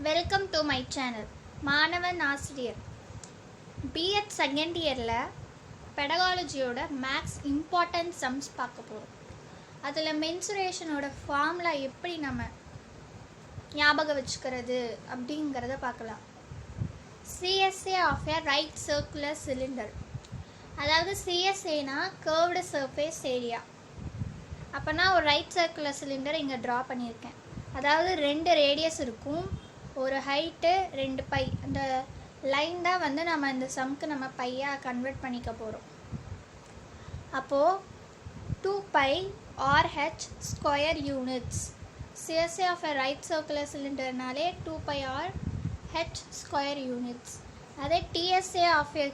Welcome to my channel. மாணவன் ஆசிரியர் BEd second இயரில் பெடகாலஜியோட மேக்ஸ் இம்பார்ட்டன்ட் சம்ஸ் பார்க்க போகிறோம். அதில் மென்சுரேஷனோட ஃபார்முலா எப்படி நம்ம ஞாபகம் வச்சுக்கிறது அப்படிங்கிறத பார்க்கலாம். CSA of a right circular cylinder, அதாவது சிஎஸ்ஏனா கர்வ்டு சர்ஃபேஸ் ஏரியா. அப்போனா ஒரு ரைட் சர்க்குலர் சிலிண்டர் இங்கே ட்ரா பண்ணியிருக்கேன். அதாவது 2 ரேடியஸ் இருக்கும், ஒரு ஹைட்டு 2 பை. அந்த லைன் தான் வந்து நம்ம இந்த சம்க்கு நம்ம பையாக கன்வெர்ட் பண்ணிக்க போகிறோம். அப்போது 2 pi RH square units. CSA of a right circular சிலிண்டர்னாலே 2 பை RH ஸ்கொயர் யூனிட்ஸ். அதே TSA of a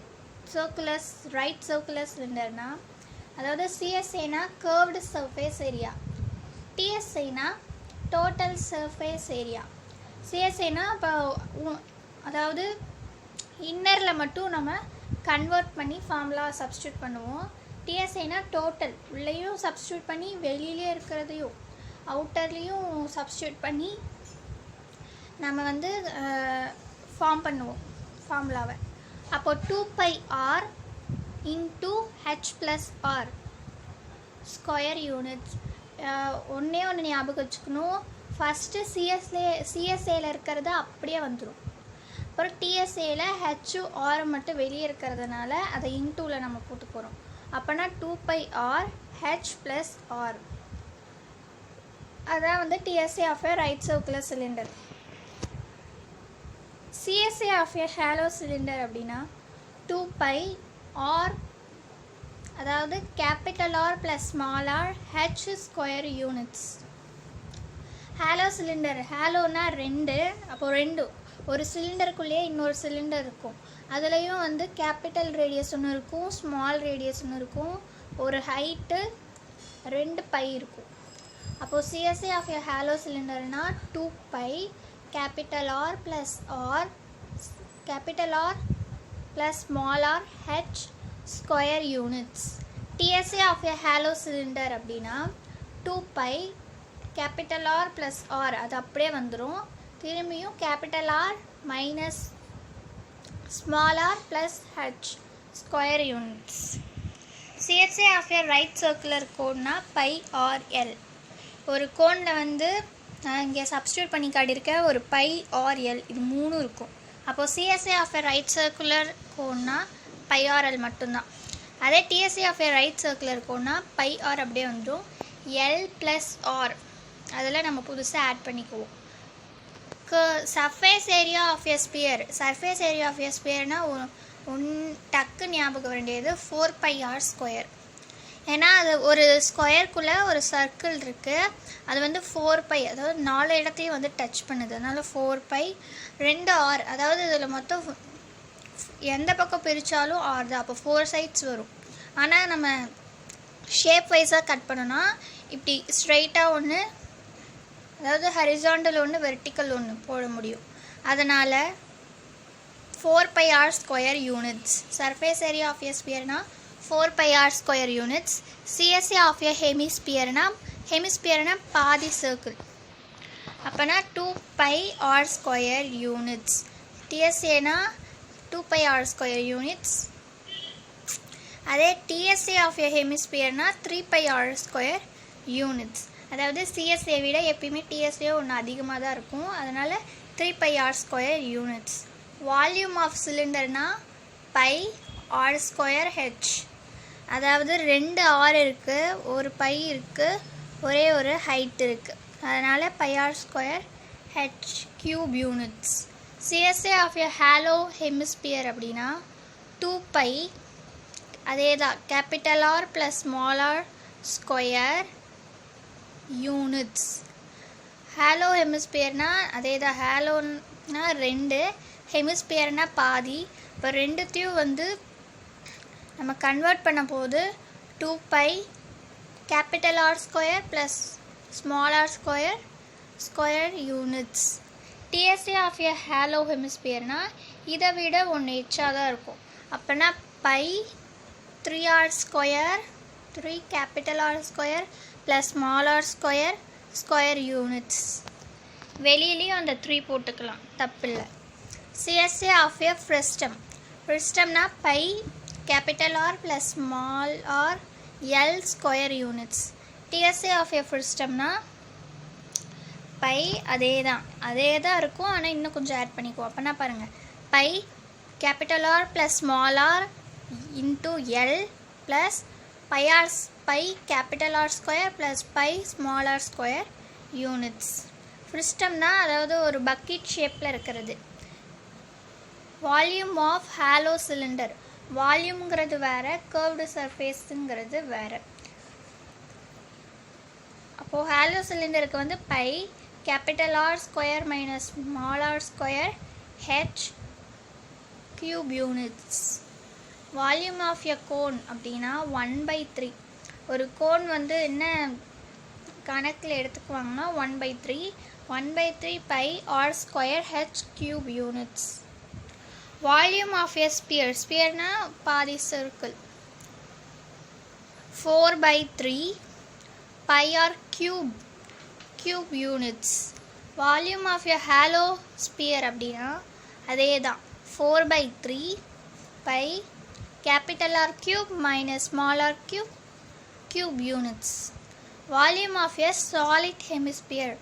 right circular சிலிண்டர்னா, அதாவது சிஎஸ்ஏனா கர்வ்டு சர்ஃபேஸ் ஏரியா, டிஎஸ்ஏனா டோட்டல் சர்ஃபேஸ் ஏரியா. சிஎஸ்ஏனா இப்போ அதாவது இன்னரில் மட்டும் நம்ம கன்வெர்ட் பண்ணி ஃபார்முலா சப்ஸ்டியூட் பண்ணுவோம். டிஎஸ்ஏனா டோட்டல், உள்ளேயும் சப்ஸ்டியூட் பண்ணி வெளியிலே இருக்கிறதையும் அவுட்டர்லேயும் சப்ஸ்டியூட் பண்ணி நம்ம வந்து ஃபார்ம் பண்ணுவோம் ஃபார்முலாவை. அப்போ 2 pi r into h plus r square units. ஒன்று ஞாபகம் வச்சுக்கணும். ஃபஸ்ட்டு சிஎஸ்ஏல இருக்கிறத அப்படியே வந்துடும். அப்புறம் டிஎஸ்ஏல ஹெச்சு ஆர் மட்டும் வெளியே இருக்கிறதுனால அதை இன்டூவில் நம்ம போட்டு போகிறோம். அப்போனா 2 pi R H plus R, அதான் வந்து TSA of a right circular cylinder. CSA of a hollow cylinder அப்படின்னா 2 பை ஆர், அதாவது capital R plus small R H square units. Hollow cylinder, ஹாலோனா 2, அப்போது 2 ஒரு சிலிண்டருக்குள்ளேயே இன்னொரு சிலிண்டர் இருக்கும். அதுலேயும் வந்து கேபிட்டல் ரேடியஸ் ஒன்று இருக்கும், ஸ்மால் ரேடியஸ் ஒன்று இருக்கும், ஒரு ஹைட்டு 2 பை இருக்கும். அப்போது சிஎஸ்ஏ ஆஃப் எ ஹாலோ சிலிண்டர்னால் 2 pi capital R plus small R H square units. TSA of a hollow cylinder அப்படின்னா 2 pi capital R plus R, அது அப்படியே வந்துடும். திரும்பியும் capital R minus small R plus H square units. CSA of a right circular கோன்னா pi R L. ஒரு கோனில் வந்து நான் இங்கே சப்ஸ்டியூட் பண்ணி காட்டியிருக்க ஒரு பை ஆர் எல், இது 3 இருக்கும். அப்போது CSA of a right circular கோன்னா பை ஆர் எல் மட்டும்தான். அதே TSA of a right circular கோன்னா பை ஆர் அப்படியே வந்துடும். எல் ப்ளஸ் ஆர் அதில் நம்ம புதுசாக ஆட் பண்ணிக்குவோம். Surface area of a sphere, surface area of a ஸ்பியர்னால் டக்கு ஞாபகம் வேண்டியது 4 பை ஆர் ஸ்கொயர். ஏன்னா அது ஒரு ஸ்கொயருக்குள்ளே ஒரு சர்க்கிள் இருக்குது, அது வந்து 4 பை, அதாவது 4 இடத்தையும் வந்து டச் பண்ணுது. அதனால் 4 பை 2 ஆர், அதாவது இதில் மொத்தம் எந்த பக்கம் பிரித்தாலும் ஆர் தான். அப்போ 4 சைட்ஸ் வரும். ஆனால் நம்ம ஷேப் வைஸாக கட் பண்ணோன்னா இப்படி ஸ்ட்ரைட்டாக ஒன்று, அதாவது ஹரிசாண்டல் ஒன்று, வெர்டிக்கல் ஒன்று போட முடியும். அதனால் 4 pi R square units. Surface area of a ஸ்பியர்னா 4 pi R square units. CSA of a ஹெமிஸ்பியர்னா பாதி சர்க்கிள், அப்போனா 2 பை ஆர் ஸ்கொயர் யூனிட்ஸ். டிஎஸ்ஏனா 2 பை ஆர் ஸ்கொயர் யூனிட்ஸ். அதே டிஎஸ்ஏ ஆஃப் எ ஹெமிஸ்பியர்னா 3 பை ஆர் ஸ்கொயர் யூனிட்ஸ். அதாவது சிஎஸ்ஏ விட எப்பயுமே டிஎஸ்ஏ ஒன்று அதிகமாக தான் இருக்கும், அதனால் 3 pi R square units. Volume of சிலிண்டர்னா பை ஆர் ஸ்கொயர் ஹெச், அதாவது 2 ஆர் இருக்குது, ஒரு பை இருக்குது, ஒரே ஒரு ஹைட் இருக்குது, அதனால் pi R square H cube units. CSA of a hollow hemisphere அப்படின்னா 2 பை, அதே தான் capital R plus small R square units. Hollow ஹெமிஸ்பியர்னால் அதே தான், ஹாலோன்னா 2, ஹெமிஸ்பியர்னால் பாதி. இப்போ 2த்தையும் வந்து நம்ம கன்வெர்ட் பண்ண போது 2 pi capital R square plus small R square units. TSA of a hollow ஹெமிஸ்பியர்னால் இதை விட ஒன்று எச்சாக தான் இருக்கும். அப்போனா pi 3 R square, 3 capital R square plus small R square units. வெளியிலையும் அந்த 3 போட்டுக்கலாம், தப்பு இல்லை. CSA of a frustum. Frustumனா pi capital R plus small R L square units. TSA of a frustumனா பை அதே தான் இருக்கும், ஆனால் இன்னும் கொஞ்சம் ஆட் பண்ணிக்குவோம். அப்போனா பாருங்கள், pi capital R plus small R into L plus pi capital R square plus pi small R square units. ஃப்ரிஸ்டம்னா அதாவது ஒரு பக்கெட் ஷேப்பில் இருக்கிறது. Volume of hollow cylinder. வால்யூம்ங்கிறது வேறு, கர்வ்டு சர்ஃபேஸுங்கிறது வேறு. அப்போது ஹாலோ சிலிண்டருக்கு வந்து pi capital R square minus small R square H cube units. Volume of a cone அப்படின்னா 1/3. ஒரு கோன் வந்து என்ன கணக்கில் எடுத்துக்குவாங்கன்னா 1/3 pi R square H cube units. Volume of a sphere. ஸ்பியர்னா பாதி circle. 4/3 pi R cube units. Volume of a hollow sphere அப்படின்னா அதே தான், 4/3 pi capital R cube minus small R cube units. Volume of a solid hemisphere.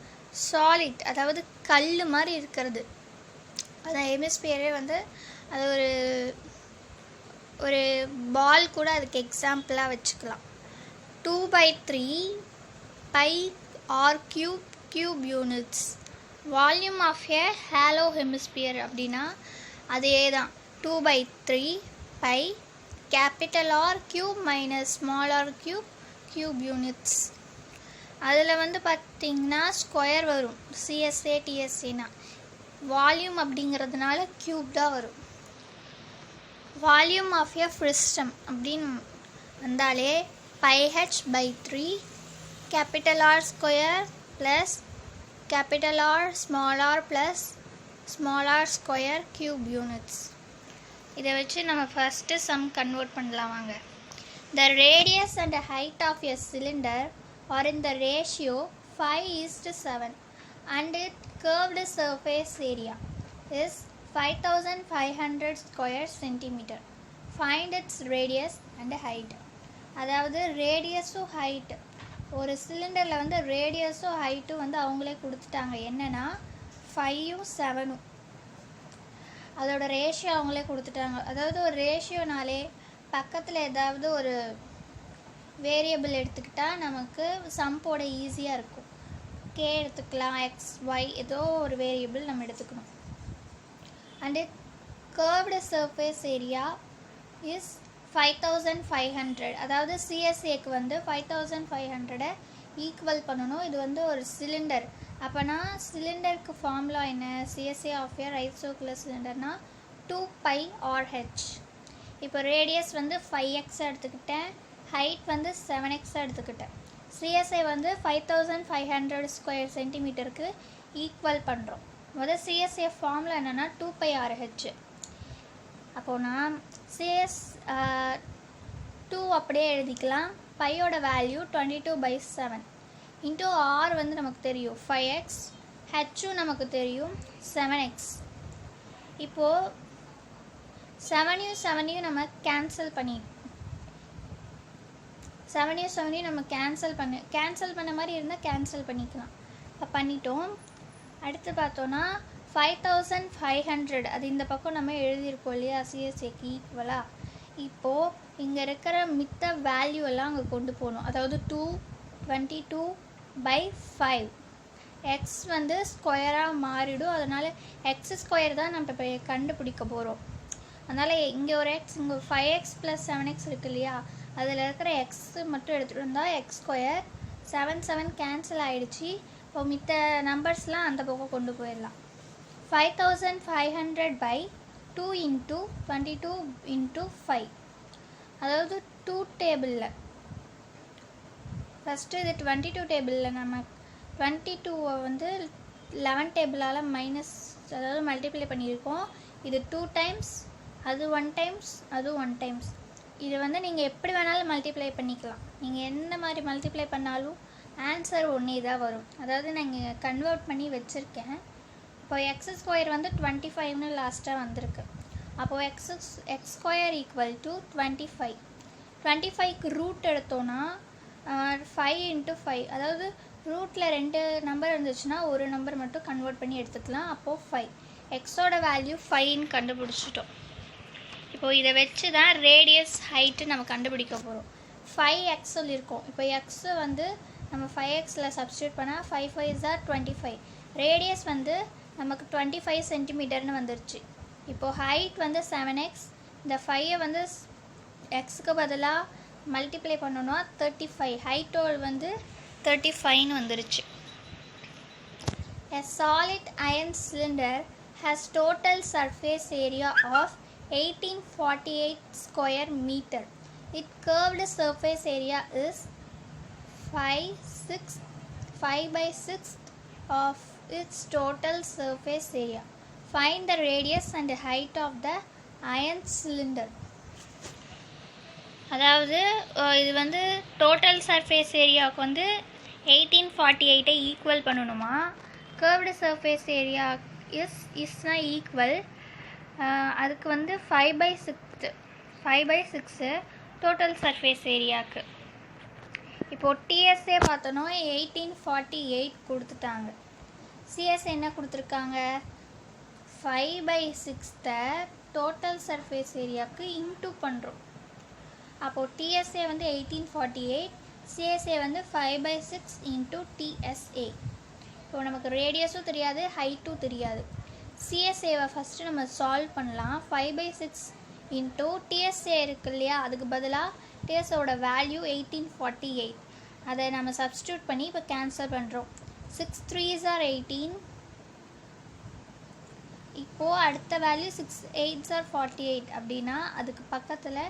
Solid அதாவது கல் மாதிரி இருக்கிறது, அந்த ஹெமிஸ்பியரே வந்து அது ஒரு பால் கூட அதுக்கு எக்ஸாம்பிளாக வச்சுக்கலாம். 2/3 pi R cube units. Volume of a hollow hemisphere அப்படின்னா அதே தான், 2/3 pi capital R cube minus small R cube units. அதில் வந்து பார்த்திங்கன்னா ஸ்கொயர் வரும், CSA TSAனா. வால்யூம் அப்படிங்கிறதுனால கியூப் தான் வரும். வால்யூம் ஆஃப் எ ஃப்ரிஸ்டம் அப்படின்னு வந்தாலே πh/3 capital R square plus capital R plus small R square cube units. இதை வச்சு நம்ம ஃபஸ்ட்டு சம் கன்வெர்ட் பண்ணலாம் வாங்க. The radius and height of a cylinder are in the ratio 5:7 and its curved surface area is 5500 square centimeter. Find its radius and height. அதாவது ரேடியஸும் height, ஒரு சிலிண்டரில் வந்து ரேடியஸும் ஹைட்டும் வந்து அவங்களே கொடுத்துட்டாங்க. என்னென்னா 5ம் 7ம் அதோட ரேஷியோ அவங்களே கொடுத்துட்டாங்க. அதாவது ஒரு ரேஷியோனாலே பக்கத்தில் ஏதாவது ஒரு வேரியபிள் எடுத்துக்கிட்டால் நமக்கு சம் போட ஈஸியாக இருக்கும். கே எடுத்துக்கலாம், எக்ஸ் ஒய் ஏதோ ஒரு வேரியபிள் நம்ம எடுத்துக்கணும். And curved surface area is 5500. அதாவது CSAக்கு வந்து 5500 ஈக்குவல் பண்ணணும். இது வந்து ஒரு சிலிண்டர். அப்போனா சிலிண்டருக்கு ஃபார்முலா என்ன? CSA of a right circular சிலிண்டர்னா 2πRH. இப்போ ரேடியஸ் வந்து 5x எடுத்துக்கிட்டேன், ஹைட் வந்து 7x எடுத்துக்கிட்டேன். CSA வந்து 5500 ஸ்கொயர் சென்டிமீட்டருக்கு ஈக்குவல் பண்ணுறோம். முதல் CSA ஃபார்முலா என்னென்னா 2πRH. அப்போது நான் CS2 அப்படியே எழுதிக்கலாம். பையோட வேல்யூ 22/7 இன்ட்டு ஆர் வந்து நமக்கு தெரியும் 5x, ஹெச்சும் நமக்கு தெரியும் 7x. இப்போது 7யும் நம்ம கேன்சல் கேன்சல் பண்ண மாதிரி இருந்தால் கேன்சல் பண்ணிக்கலாம். இப்போ பண்ணிட்டோம். அடுத்து பார்த்தோன்னா 5500 அது இந்த பக்கம் நம்ம எழுதியிருக்கோம் இல்லையா, CSAக்கு ஈக்குவலாக. இப்போது இங்கே இருக்கிற மித்த வேல்யூ எல்லாம் அங்கே கொண்டு போகணும். அதாவது 222/5 எக்ஸ் வந்து ஸ்கொயராக மாறிடும். அதனால் எக்ஸ் ஸ்கொயர் தான் நம்ம இப்போ கண்டுபிடிக்க போகிறோம். அதனால் இங்கே ஒரு எக்ஸ், இங்கே 5x + 7x இருக்குது இல்லையா, அதில் இருக்கிற எக்ஸ் மட்டும் எடுத்துகிட்டு வந்தால் எக்ஸ் ஸ்கொயர் 7 கேன்சல் ஆகிடுச்சு. இப்போ மித்த நம்பர்ஸ்லாம் அந்த பக்கம் கொண்டு போயிடலாம். 5500/2 × 22 × 5. அதாவது 2 டேபிளில் ஃபஸ்ட்டு இது 22 டேபிளில் நம்ம 22 வந்து 11 டேபிளால் மைனஸ் அதாவது மல்டிப்ளை பண்ணியிருக்கோம். இது 2 டைம்ஸ், அது 1 டைம்ஸ், அது 1 டைம்ஸ். இது வந்து நீங்கள் எப்படி வேணாலும் மல்டிப்ளை பண்ணிக்கலாம். நீங்கள் என்ன மாதிரி மல்டிப்ளை பண்ணாலும் ஆன்சர் ஒன்றே தான் வரும். அதாவது நான் இங்கே கன்வெர்ட் பண்ணி வச்சுருக்கேன். இப்போ எக்ஸ் ஸ்கொயர் வந்து 25ன்னு லாஸ்ட்டாக வந்திருக்கு. அப்போது எக்ஸ் ஸ்கொயர் ஈக்குவல் டு 25. 25க்கு ரூட் எடுத்தோன்னா 5 × 5, அதாவது ரூட்டில் 2 நம்பர் இருந்துச்சுன்னா ஒரு நம்பர் மட்டும் கன்வெர்ட் பண்ணி எடுத்துக்கலாம். அப்போது 5. எக்ஸோட வேல்யூ 5ன்னு கண்டுபிடிச்சிட்டோம். இப்போது இதை வச்சு தான் ரேடியஸ் ஹைட்டு நம்ம கண்டுபிடிக்க போகிறோம். 5x சொல்லியிருக்கோம். இப்போ எக்ஸு வந்து நம்ம 5xல் சப்ஸ்டியூட் பண்ணால் 5 5s are 25. ரேடியஸ் வந்து நமக்கு 25 சென்டிமீட்டர்னு வந்துருச்சு. இப்போது ஹைட் வந்து 7x. இந்த 5ஐ வந்து எக்ஸுக்கு பதிலாக மல்டிப்ளை பண்ணோன்னா 35. ஹைட்டோடு வந்து 35ன்னு வந்துருச்சு. A solid iron cylinder has total surface area of 1848 square meter. Its curved surface area is 5/6 of its total surface area. Find the radius and height of the iron cylinder. அதாவது இது வந்து total surface ஏரியாவுக்கு வந்து 1848 equal பண்ணணுமா. Curved surface area இஸ்னா equal, அதுக்கு வந்து 5/6 total surface ஏரியாவுக்கு. இப்போது டிஎஸ்ஏ பார்த்தோன்னா 1848 கொடுத்துட்டாங்க. சிஎஸ்ஏ என்ன கொடுத்துருக்காங்க, 5/6 டோட்டல் சர்ஃபேஸ் ஏரியாவுக்கு இன்டூ பண்ணுறோம். அப்போது டிஎஸ்ஏ வந்து 1848, சிஎஸ்ஏ வந்து 5/6 × டிஎஸ்ஏ. இப்போது நமக்கு ரேடியஸும் தெரியாது, ஹைட்டும் தெரியாது. சிஎஸ்ஏவை ஃபஸ்ட்டு நம்ம சால்வ் பண்ணலாம். 5/6 × டிஎஸ்ஏ இருக்கு இல்லையா, அதுக்கு பதிலாக டிஎஸ்ஏவோட வேல்யூ 1848. அதை நம்ம சப்ஸ்டியூட் பண்ணி இப்போ கேன்சல் பண்ணுறோம். 6 3s are 18. இப்போது அடுத்த வேல்யூ 6 8s are 48. அப்படின்னா அதுக்கு பக்கத்தில்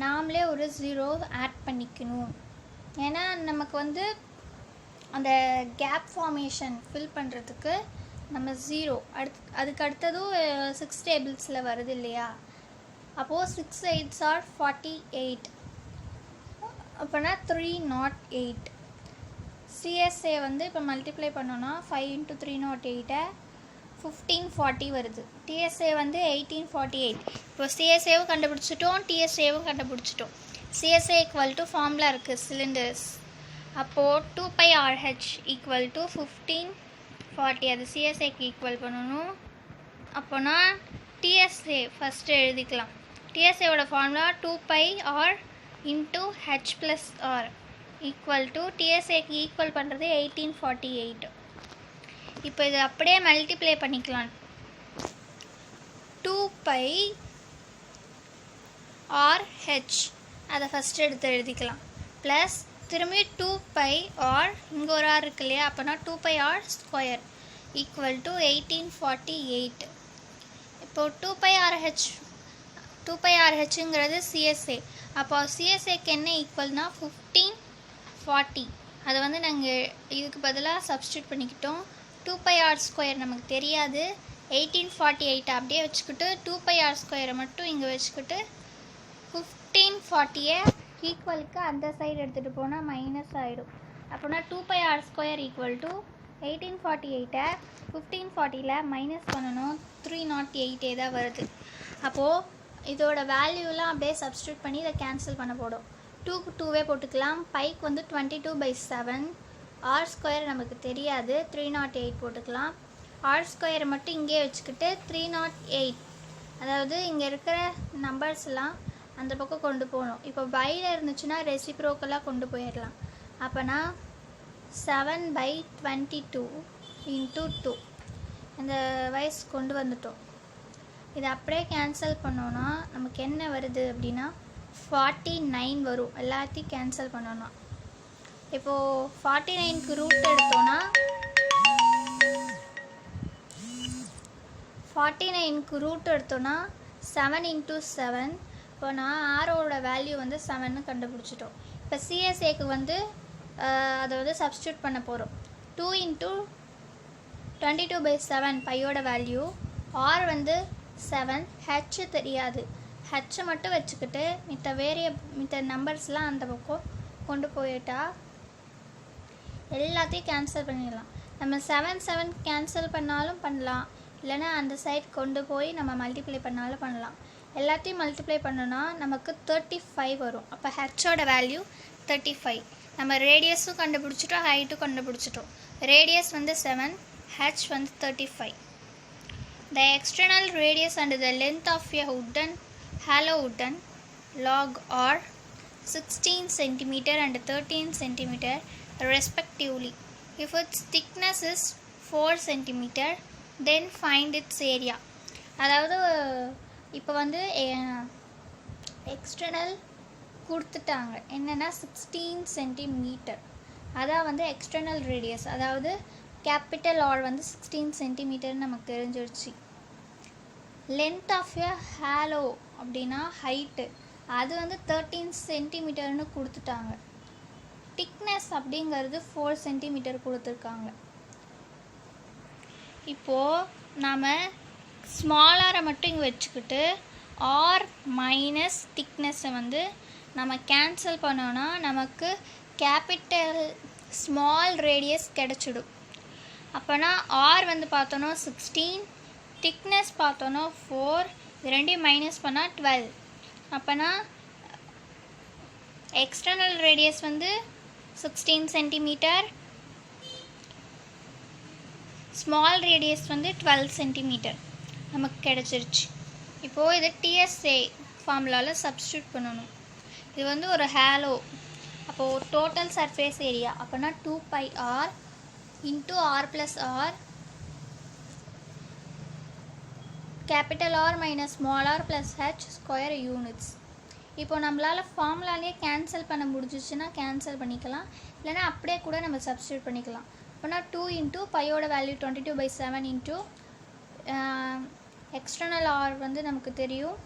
நாமளே ஒரு 0 ஆட் பண்ணிக்கணும். ஏன்னா நமக்கு வந்து அந்த கேப் ஃபார்மேஷன் ஃபில் பண்ணுறதுக்கு நம்ம 0 அதுக்கு அடுத்ததும் 6 டேபிள்ஸில் வருது இல்லையா. அப்போது 6 8s are 48. அப்போனா 308. சிஎஸ்ஏ வந்து இப்போ மல்டிப்ளை பண்ணோன்னா 5 × 308 1540 வருது. டிஎஸ்ஏ வந்து 1848. இப்போ சிஎஸ்ஏவும் கண்டுபிடிச்சிட்டோம், டிஎஸ்ஏவும் கண்டுபிடிச்சிட்டோம். சிஎஸ்ஏ ஈக்குவல் டு ஃபார்முலா இருக்குது சிலிண்டர்ஸ். அப்போது 2πRH ஈக்குவல் டு 1540. அது சிஎஸ்ஏக்கு ஈக்குவல் பண்ணணும். அப்போனா டிஎஸ்ஏ ஃபஸ்ட்டு எழுதிக்கலாம். டிஎஸ்ஏவோட formula 2πR × H + R equal to டிஎஸ்ஏக்கு ஈக்குவல் பண்ணுறது 1848. இப்போ இது அப்படியே மல்டிப்ளை பண்ணிக்கலாம். 2πRH அதை ஃபஸ்ட்டு எடுத்து எழுதிக்கலாம். ப்ளஸ் திரும்பி 2πR, இங்கே ஒரு ஆர் இருக்கு இல்லையா, அப்போனா 2πR² ஈக்குவல் டு 1848. இப்போது 2πRHங்கிறது சிஎஸ்ஏ. அப்போ சிஎஸ்ஏக்கு என்ன ஈக்குவல்னால் 1540. அதை வந்து நாங்கள் இதுக்கு பதிலாக சப்ஸ்டியூட் பண்ணிக்கிட்டோம். 2πR² நமக்கு தெரியாது. 1848 அப்படியே வச்சுக்கிட்டு 2πR² மட்டும் இங்கே வச்சுக்கிட்டு 1540 ஈக்குவலுக்கு அந்த சைடு எடுத்துகிட்டு போனால் மைனஸ் ஆகிடும். அப்போனா 2πR² ஈக்குவல் டு 1848 1540 மைனஸ் பண்ணணும், 308 தான் வருது. அப்போது இதோட வேல்யூலாம் அப்படியே சப்ஸ்டியூட் பண்ணி இதை கேன்சல் பண்ண போடும். 2க்கு 2வே போட்டுக்கலாம். பைக்கு வந்து 22/7. R² நமக்கு தெரியாது, 308 போட்டுக்கலாம். R² மட்டும் இங்கே வச்சுக்கிட்டு 308, அதாவது இங்கே இருக்கிற நம்பர்ஸ்லாம் அந்த பக்கம் கொண்டு போகணும். இப்போ பையில் இருந்துச்சுன்னா ரெசிப்ரோக்கலாக கொண்டு போயிடலாம். அப்போனா 7/22 × 2 இந்த வயசு கொண்டு வந்துட்டோம். இதை அப்படியே கேன்சல் பண்ணோன்னா நமக்கு என்ன வருது அப்படின்னா 49 வரும். எல்லாத்தையும் கேன்சல் பண்ணோன்னா இப்போது 49க்கு ரூட் எடுத்தோன்னா 7 × 7. இப்போ நான் ஆரோட வேல்யூ வந்து 7ன்னு கண்டுபிடிச்சிட்டோம். இப்போ சிஎஸ்ஏக்கு வந்து அதை வந்து சப்ஸ்டியூட் பண்ண போகிறோம். 2 × 22/7 பையோட வேல்யூ. ஆர் வந்து 7, ஹெச் தெரியாது. ஹெச்சை மட்டும் வச்சுக்கிட்டு மித்த நம்பர்ஸ்லாம் அந்த பக்கம் கொண்டு போயிட்டா எல்லாத்தையும் கேன்சல் பண்ணிடலாம். நம்ம 7 7 கேன்சல் பண்ணாலும் பண்ணலாம், இல்லைனா அந்த சைட் கொண்டு போய் நம்ம மல்டிப்ளை பண்ணாலும் பண்ணலாம். எல்லாத்தையும் மல்டிப்ளை பண்ணோன்னா நமக்கு 35 வரும். அப்போ ஹெச்சோட வேல்யூ 35. நம்ம ரேடியஸும் கண்டுபிடிச்சிட்டோம், ஹைட்டும் கண்டுபிடிச்சிட்டோம். ரேடியஸ் வந்து 7, ஹெச் வந்து 35. The external radius and the length of a hollow wooden log are 16 cm and 13 cm respectively. If its thickness is 4 cm, then find its area. அதாவது இப்போ வந்து எக்ஸ்டர்னல் கொடுத்துட்டாங்க என்னென்னா 16 சென்டிமீட்டர். அதான் வந்து எக்ஸ்டர்னல் ரேடியஸ், அதாவது கேபிட்டல் ஆர் வந்து 16 சென்டிமீட்டர்னு நமக்கு தெரிஞ்சிருச்சு. லென்த் ஆஃப் எ ஹாலோ அப்படின்னா ஹைட்டு, அது வந்து 13 சென்டிமீட்டர்னு கொடுத்துட்டாங்க. திக்னஸ் அப்படிங்கிறது 4 சென்டிமீட்டர் கொடுத்துருக்காங்க. இப்போது நாம் ஸ்மாலாரை மட்டும் இங்கே வச்சுக்கிட்டு ஆர் மைனஸ் திக்னஸை வந்து நம்ம கேன்சல் பண்ணோன்னா நமக்கு கேபிட்டல் ஸ்மால் ரேடியஸ் கிடச்சிடும். அப்போனா ஆர் வந்து பார்த்தோன்னா 16, திக்னஸ் பார்த்தோன்னா 4, இது ரெண்டையும் மைனஸ் பண்ணால் 12. அப்போனா எக்ஸ்டர்னல் ரேடியஸ் வந்து 16 சென்டிமீட்டர், ஸ்மால் ரேடியஸ் வந்து 12 சென்டிமீட்டர் நமக்கு கிடச்சிருச்சு. இப்போது இது டிஎஸ்ஏ ஃபார்முலாவில் சப்ஸ்டியூட் பண்ணணும். இது வந்து ஒரு ஹேலோ. அப்போது டோட்டல் சர்ஃபேஸ் ஏரியா அப்போனா 2πr into r plus r capital R minus small R plus H square units. இப்போ நம்மளால் ஃபார்முலாலேயே கேன்சல் பண்ண முடிஞ்சிச்சுன்னா கேன்சல் பண்ணிக்கலாம், இல்லைனா அப்படியே கூட நம்ம சப்ஸ்டியூட் பண்ணிக்கலாம். அப்போனா 2 இன்ட்டு பையோட வேல்யூ 22/7 இன்ட்டு எக்ஸ்டர்னல் ஆர் வந்து நமக்கு தெரியும்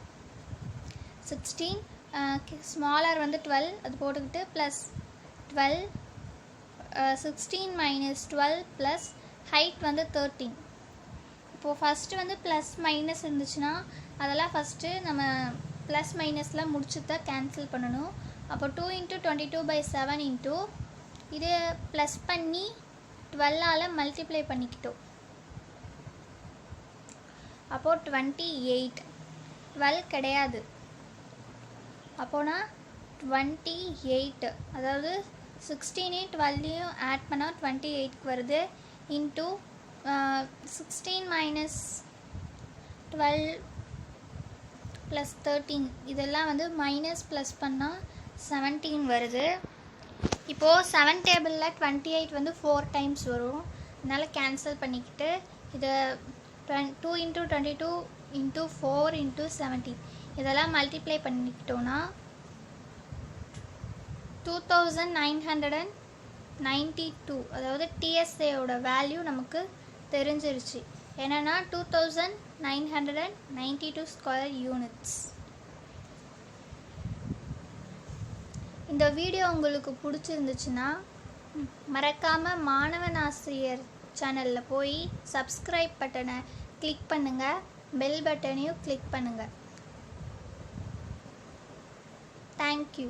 16, ஸ்மால் ஆர் வந்து 12, அது போட்டுக்கிட்டு ப்ளஸ் 12, 16 மைனஸ் 12 ப்ளஸ் ஹைட் வந்து 13. இப்போது ஃபஸ்ட்டு வந்து ப்ளஸ் மைனஸ் இருந்துச்சுன்னா அதெல்லாம் ஃபஸ்ட்டு நம்ம ப்ளஸ் மைனஸ்லாம் முடிச்சு தான் கேன்சல் பண்ணணும். அப்போ 2 இன்ட்டு 22/7 இன்ட்டு இது ப்ளஸ் பண்ணி 12ஆல் மல்டிப்ளை பண்ணிக்கிட்டோம். அப்போது 28, 12 கிடையாது. அப்போனா 28, அதாவது 16 12 ஆட் பண்ணால் 28 வருது. இன்ட்டு 16 மைனஸ் 12 ப்ளஸ் 13, இதெல்லாம் வந்து மைனஸ் ப்ளஸ் பண்ணால் 17 வருது. இப்போது 7 டேபிளில் 28 வந்து 4 டைம்ஸ் வரும், அதனால் கேன்சல் பண்ணிக்கிட்டு இதை 2 இன்ட்டு 22 இன்ட்டு 4 இன்ட்டு 17 இதெல்லாம் மல்டிப்ளை பண்ணிக்கிட்டோன்னா 2992, அதாவது டிஎஸ்ஏயோட வேல்யூ நமக்கு தெரிஞ்சிருச்சு. என்னென்னா 2992 ஸ்கொயர் யூனிட்ஸ். இந்த வீடியோ உங்களுக்கு பிடிச்சிருந்துச்சுன்னா மறக்காமல் மாணவன் ஆசிரியர் சேனலில் போய் சப்ஸ்கிரைப் பட்டனை கிளிக் பண்ணுங்கள், பெல் பட்டனையும் கிளிக் பண்ணுங்கள். தேங்க்யூ.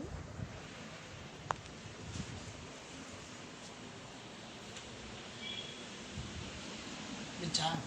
Good job.